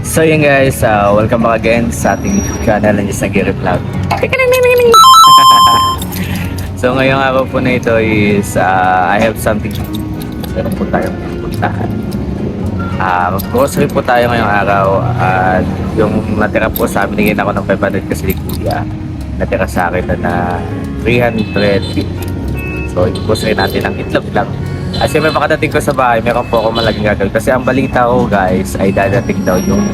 So yun guys, welcome back again sa ating YouTube channel and just nag-vlog. So ngayong araw po na ito is I have something. Meron po tayong puntahan. Mag-grocery po tayo ngayong araw at yung natira po sa amin, naging ako ng 500 kasi ni Kuya. Natira sa akin na 350. So i-grocery natin ang itlog lang. Kasi may makadating ko sa bahay, meron po ako malaking gagawin. Kasi ang balita ko guys, ay dadating daw yung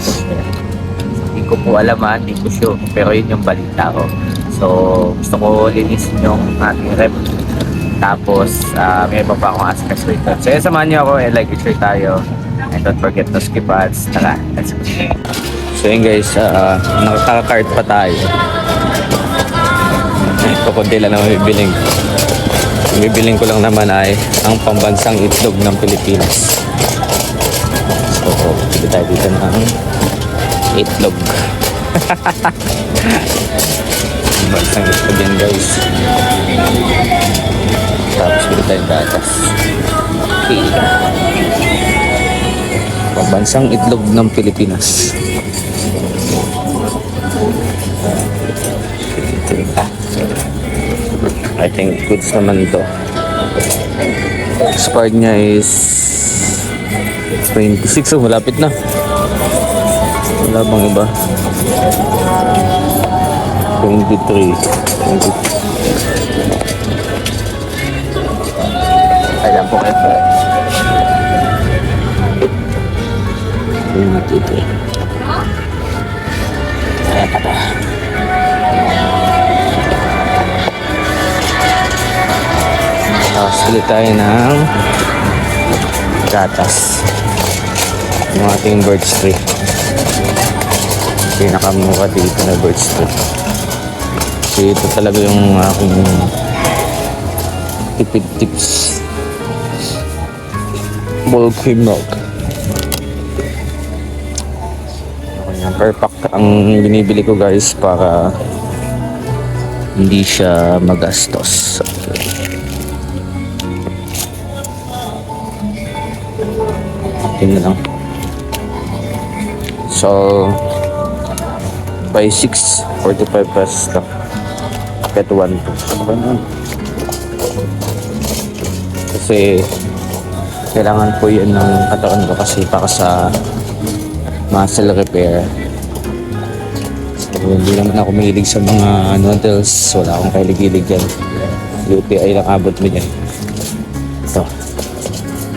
hindi ko po alam hindi ko sure. Pero yun yung balita ko. So, gusto ko linisin yung ating rep. Tapos, may iba pa akong aspects rito. So, samahan nyo ako and like and share tayo. And don't forget to skip ads. Tara, let's go. So yun guys, nakaka-cart pa tayo. Ito kundi lang naman bibiling ko lang naman ay ang pambansang itlog ng Pilipinas. So, pili tayo dito ng itlog. Pambansang itlog yan guys. Tapos pili tayo gatas. Okay. Pambansang itlog ng Pilipinas. I think goods naman ito. Expired niya is 26, so malapit na. Wala bang iba? 23. Ayan po kayo. 23. Ayan pa ba? Tapos ulit tayo ng gatas. Yung ating Birch Tree. Pinakamura dito na Birch Tree. Kasi ito talaga yung aking tipid tips. Whole cream milk. Per pack ang binibili ko guys para hindi siya magastos. Tingnan lang. So by 6, 45 pesos lang. Pet 1. Kasi kailangan po yan ng katawan ko kasi para sa muscle repair. So hindi naman ako mahilig sa mga noodles. Wala akong kahilig-hilig yan. UTI lang abot mo dyan. Ito.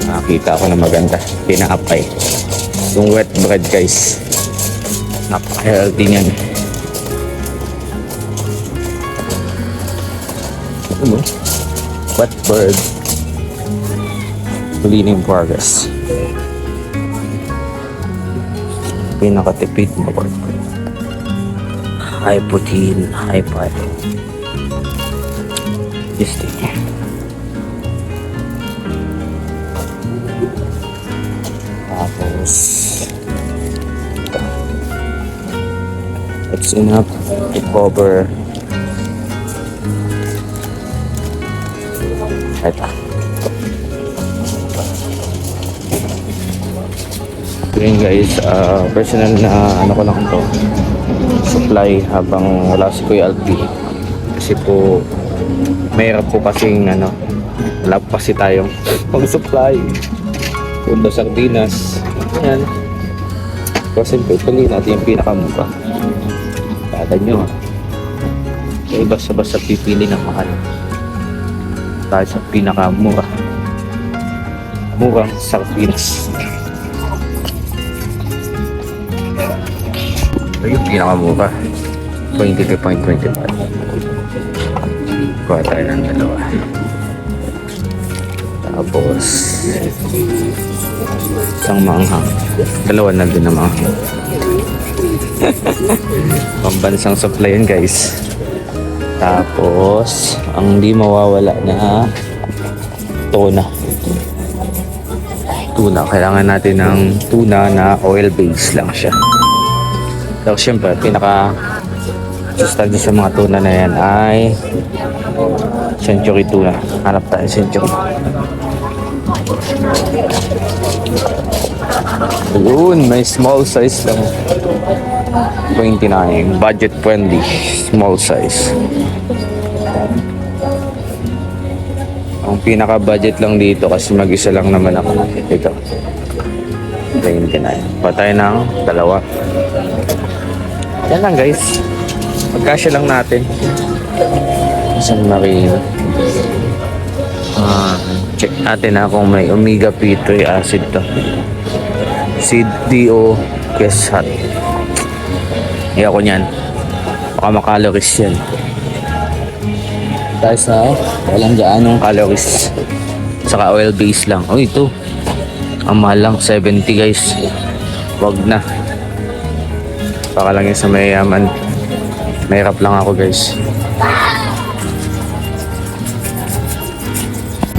Nakakita ako na maganda. Pinaapay. Yung wet bread guys. Napaka-healthy niyan. Ano? Wet bread. Cleaning progress. Pinakatipid na wet bread. High protein, high fiber. This thing. Tapos it's enough to cover ito. Yun guys, personal na ano ko lang to supply habang wala si Kuya Alpi kasi po mayroon po kasing wala po kasi tayong pag-supply. Punta sardinas. Ayan. Kasi pipili natin yung pinakamura. Kala nyo kaya basta-basta pipili ng mahal. Tayo sa pinakamura. Murang sardinas. Ito yung pinakamura. 22.25. Kuha tayo ng dalawa. Tapos isang maanghang. Dalawa na din na maanghang. Pambansang supply yan guys. Tapos ang di mawawala na tuna. Kailangan natin ng tuna na oil base lang siya. So syempre pinaka standard sa mga tuna na yan ay century tuna. Hanap tayo century. Yun, may small size lang. 29. Budget friendly. Small size. Ang pinaka-budget lang dito kasi mag-isa lang naman ako. Ito. 29. Patay ng dalawa. Yan lang guys. Magkasya lang natin. San Marino. Check natin na kung may omega P3 acid to. CDO Keshat. Iya ko niyan. Baka makalories yan. Dahil sa walang gaanong calories. Saka oil base lang. Oh, ito. Ang mahal lang. 70 guys. Wag na. Baka lang yun sa mayayaman. Mahirap lang ako guys.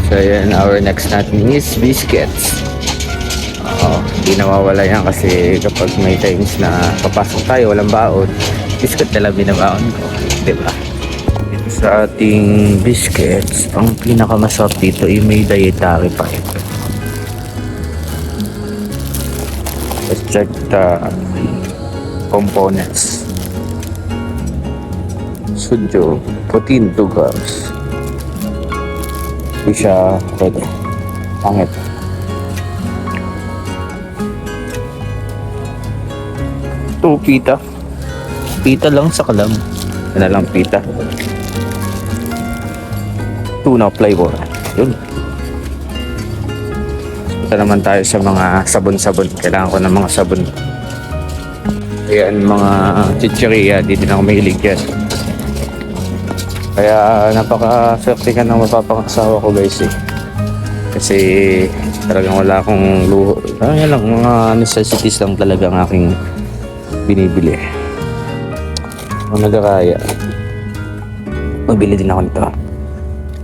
So yan, our next natin is biscuits. Hindi nawawala yan kasi kapag may times na papasok tayo, walang baon, biscuit na lang binabaon ko. Diba? Sa ating biscuits, ang pinakamasarap dito ay may dietary pa ito. Let's check the components. Sujo, protein 2 grams. Hindi siya pwede. Pangit. Ito, pita. Pita lang sa kalam. Yan na lang pita. Tuna flavor. Yun. Ito naman tayo sa mga sabon-sabon. Kailangan ko ng mga sabon. Ayan, mga chicheria. Di din ako mahilig yan. Kaya napaka-swerte ka ng mapapangasawa ko guys eh. Kasi talagang wala akong luho. Yan lang, mga necessities lang talaga ang aking binibili. Kung nagkakaya, magbili din ako nito.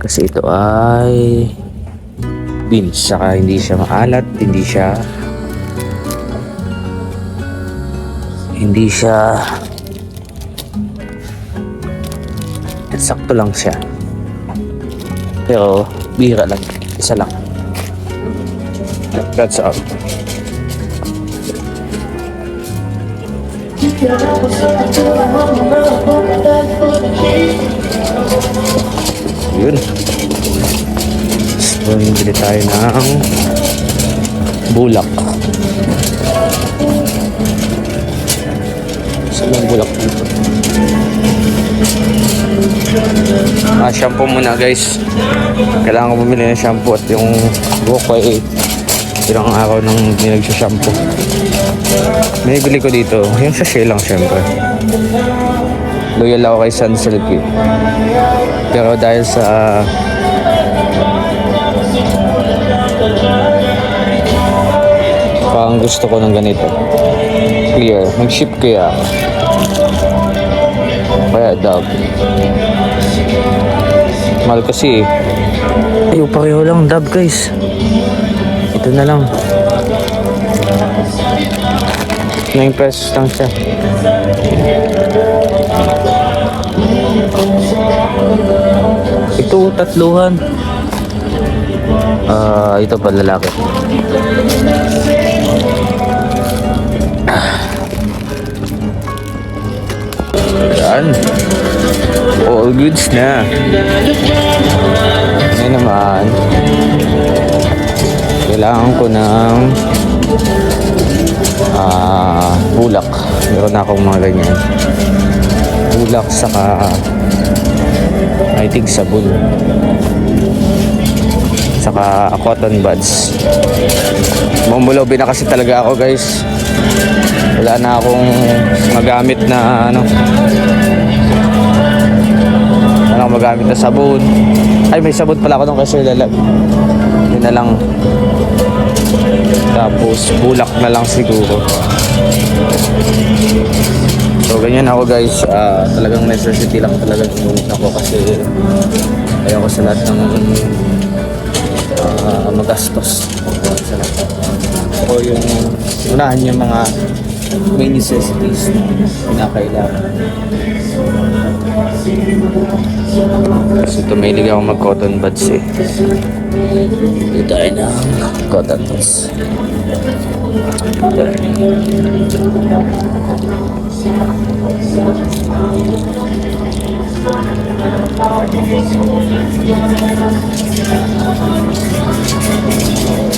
Kasi ito ay beans. Saka hindi siya maalat, hindi siya sakto lang siya. Pero bihira lang. Isa lang. That's all. Yun. So, bili tayo ng bulak. Saan ang bulak dito? Shampoo muna guys. Kailangan ko bumili ng shampoo at yung buhok ko ay ilang araw nang hindi nagsha-shampoo. Binibili ko dito yung sachet lang syempre. Loyal ako kay Sunsilk eh. Pero dahil sa parang gusto ko ng ganito clear, mag-ship kaya Dove. Mahal kasi eh. Ay, pareho lang Dove guys. Ito na lang. 9 pesos lang siya. Ito, tatluhan. Ito pa lalaki. Yan. All goods na. Ngayon naman, kailangan ko ng bulak. Meron na akong mga ganyan. Bulak saka I think sabon. Saka cotton buds. Mumulobin na kasi talaga ako guys. Wala na akong magamit na magamit na sabon. Ay, may sabon pala ako nung kasi lalag. Yun na lang. Tapos bulak na lang siguro. So ganyan ako guys. Talagang necessity lang talaga ngunit ako kasi ayaw ko sa lahat ng magastos. So yung unahan yung mga main necessities na kinakailangan. So tumilig ako mag cotton buds eh. Dito tayo na cotton buds.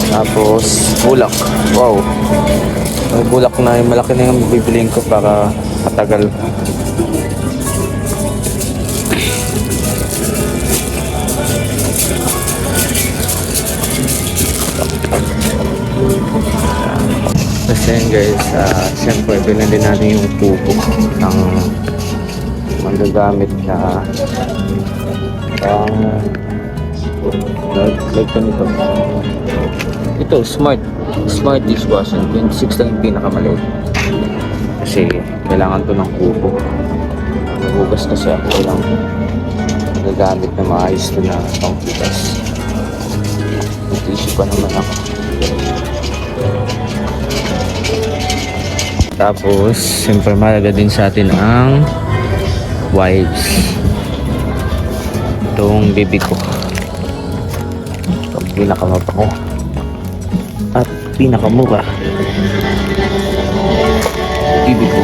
Tapos bulak. Wow. May bulak na yung malaki na yung bibiliin ko para matagal. Kasi yun guys, siyempre bilhin din natin yung tubo ng magagamit na like nito. Ito, smart dishwasher. 26 lang yung pinakamaliit. Kasi kailangan to ng tubo. Nagugas kasi ako lang magagamit na maayos to na panghugas. Nag-issue pa naman ako. Tapos, siyempre malaga din sa atin ang wipes. Itong baby ko. Itong pinakamapaho. At pinakamura. Baby ko.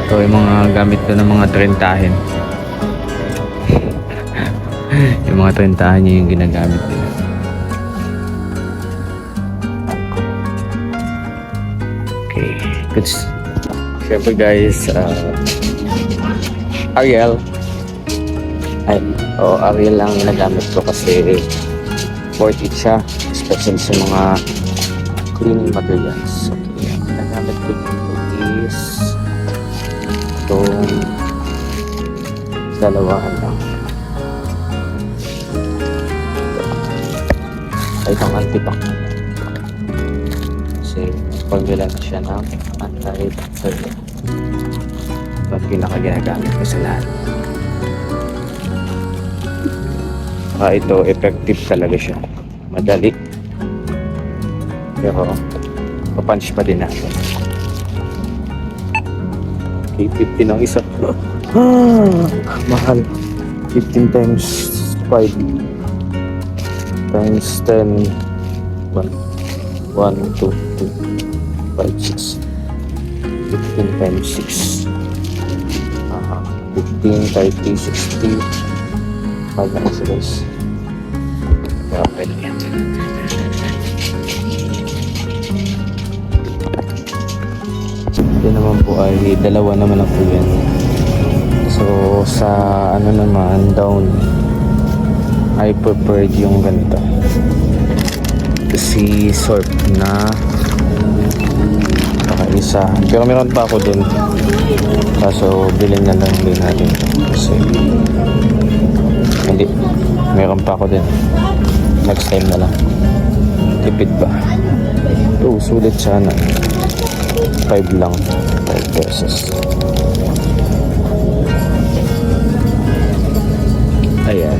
Ito yung mga gamit ko ng mga trentahin. Yung mga trentahin niya yung ginagamit nila. Okay, good. Siyempre guys, Ariel. Ariel lang ginagamit ko kasi worth it siya, especially sa mga cleaning materials. Okay, ang ginagamit ko dito is itong dalawahan lang. Ay, itong antibacterial. Kasi pagwala na siya ng anti-bacterial. Ito pinaka-ginagamit ko sa lahat. Ito, effective talaga siya. Madali. Pero, papunch pa din natin. Okay, 50 ng isa. Mahal. 15 times 5 times 10. 1, 2, 2, 5, 6. 15 times 6. 15, 30, 60. 5 na kasi guys. Kaya pwede yan. Ito naman po ay dalawa naman po yan. So sa ano naman down, I preferred yung ganito. Si Sorb na isa. Pero meron pa ako dun. Kaso bilhin na lang din natin. Kasi hindi. Meron pa ako din. Next time na lang. Tipid pa. Ito, sulit sana. 5 lang. 5 pesos. Ayan.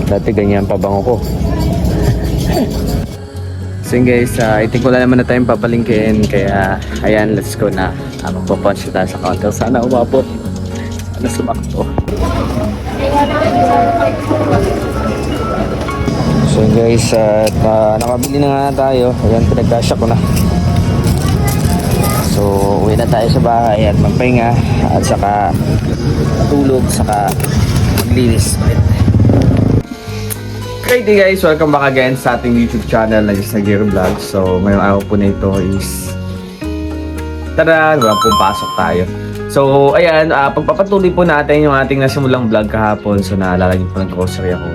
Dati ganyan pabango ko. So yun guys, I think wala naman na tayong papalingkin. Kaya ayan, let's go na. Magpapunch tayo sa counter. Sana umabot. Sana sumakto. So yun guys, nakabili na nga tayo. Ayan, pinagkasya ko na. So uwi na tayo sa bahay at magpahinga. At saka tulog, saka maglinis. Hey guys, welcome back again sa ating YouTube channel na Just Gear Vlog. So ngayong araw po na ito is tara, pasok tayo. So ayan, pagpapatuloy po natin yung ating nasimulang vlog kahapon. So naalala niyo po ng grocery ako.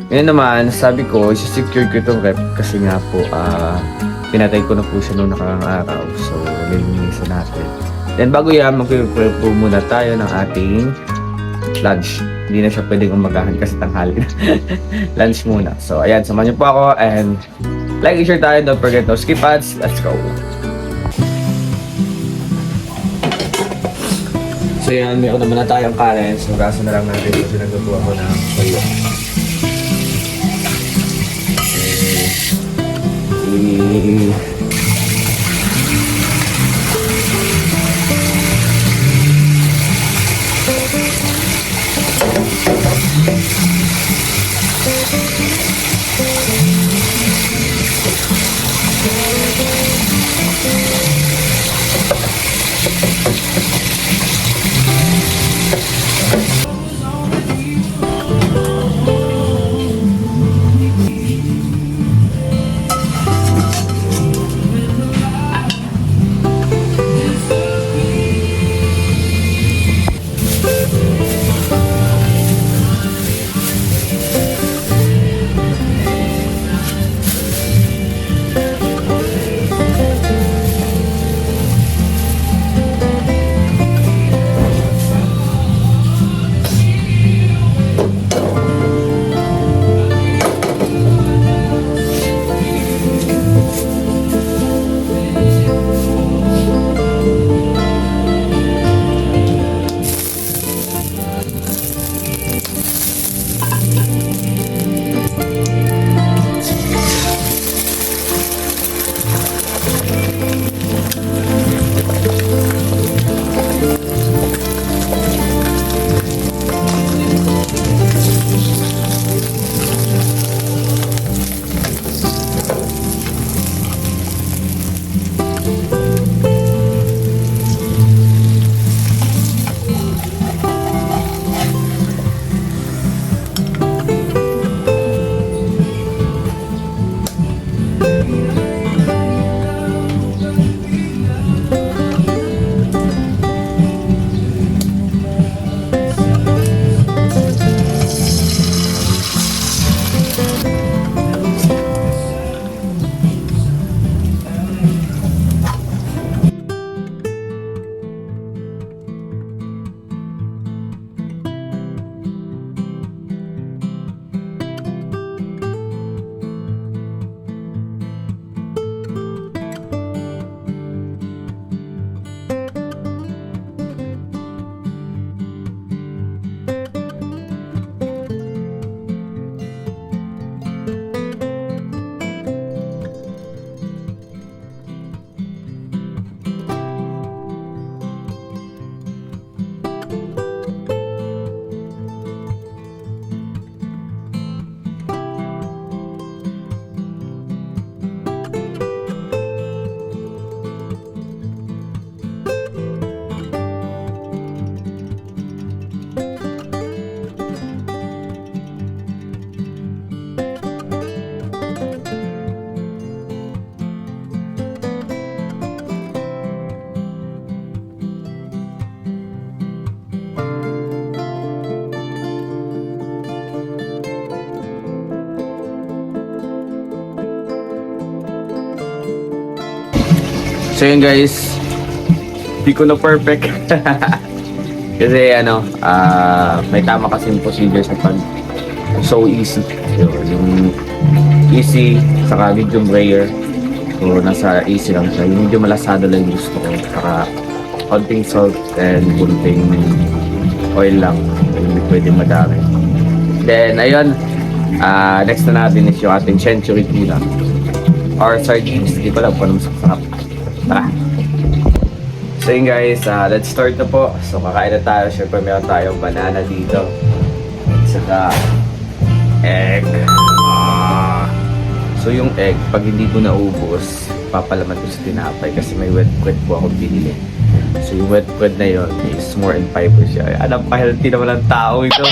Ngayon naman, sabi ko, secure ko itong rep kasi nga po pinatay ko na po siya noong nakarang araw. So nilinisan natin. Then bago yan, mag-prepare po muna tayo ng ating lunch. Hindi na siya pwedeng umagahan kasi tanghali. Lunch muna. So, ayan. Samahan niyo po ako. And like and share tayo. Don't forget to skip ads. Let's go. So, yan. Meron naman na tayong kanin. So, gasa na lang natin. Kasi nagagawa ko ng toyo. So yun guys, di ko na perfect. Kasi ano, may tama kasing procedure sa pag so easy. Yung easy, saka medium rare. So nasa easy lang siya. Yung medyo malasado lang yung gusto ko. Saka konting salt and konting oil lang. Hindi pwede madami. Then ayun, next na natin is yung ating century tuna. Or sardines. Hindi ko lang kung anong sarap. Tara! So yun guys, let's start na po. So kakain na tayo. Siyempre meron tayong banana dito. Saka egg. So yung egg, pag hindi ko naubos, papalaman ko sa tinapay kasi may wet bread po ako binili. So yung wet bread na yun is more in fiber siya. Alam pa, healthy naman ang tao ito.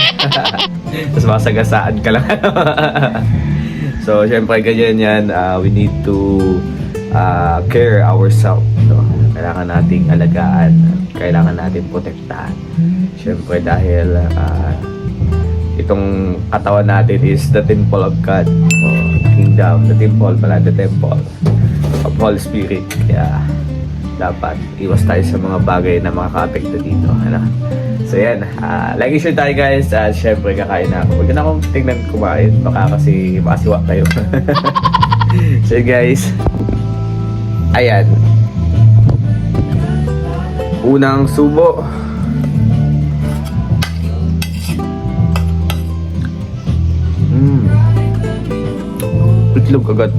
Tapos masagasaan ka lang. So syempre ganyan yan, we need to care ourselves. No? Kailangan nating alagaan, kailangan nating protektahan. Syempre dahil itong katawan natin is the temple of God. So, kingdom, the temple pala, the temple of Holy Spirit. Kaya dapat iwas tayo sa mga bagay na makaka-apekto dito. Ano? So yan, like share tayo guys. Syempre kakain na ako. Huwag na akong tingnan kumain. Baka kasi makasiwa tayo. So guys, ayan. Unang subo. Itlog agad.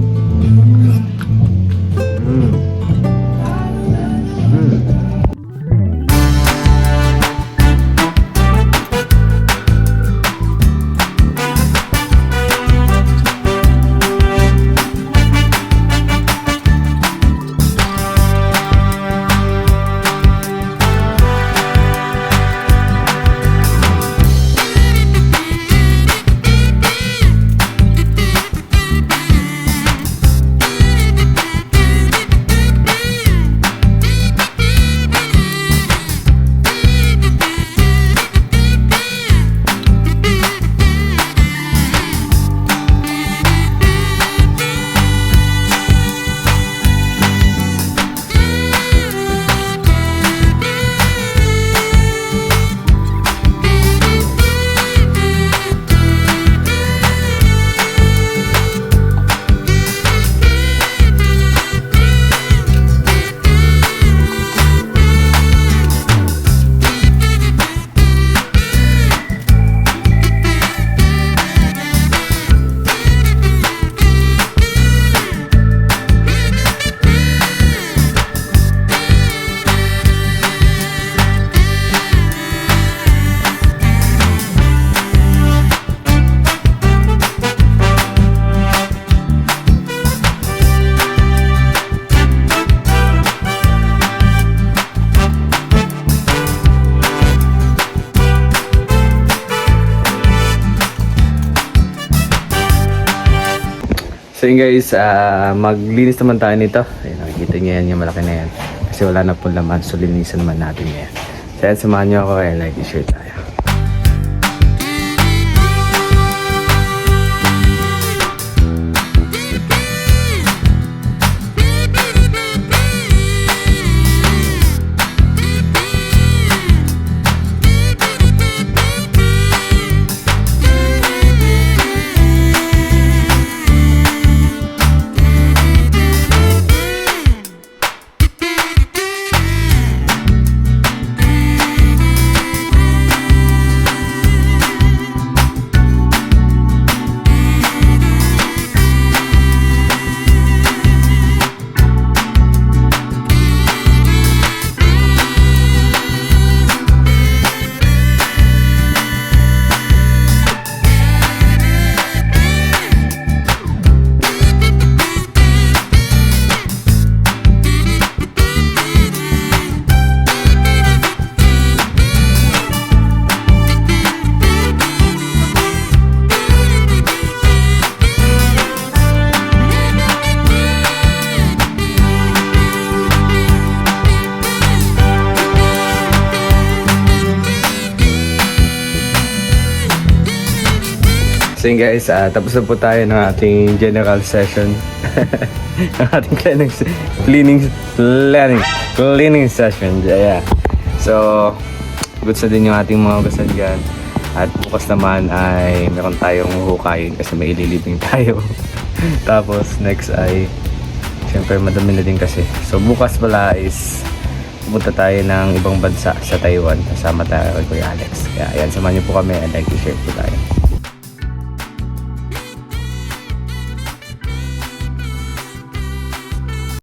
So yun guys, maglinis naman tayo nito. Ayun, nakikita nyo yan, yung malaki na yan. Kasi wala na po laman, so linisan naman natin yan. So yan, samahan nyo ako, like, share tayo. So yun guys, tapos na po tayo ng ating general session. Ng ating cleaning session. Yeah. So, goods na din yung ating mga hugasan dyan. At bukas naman ay meron tayong hukayin kasi may ililibing tayo. Tapos next ay syempre madami na din kasi. So bukas pala is pupunta tayo ng ibang bansa sa Taiwan. Kasama tayo kay Kuya Alex. Kaya ayan, samahan niyo po kami and like to share po tayo.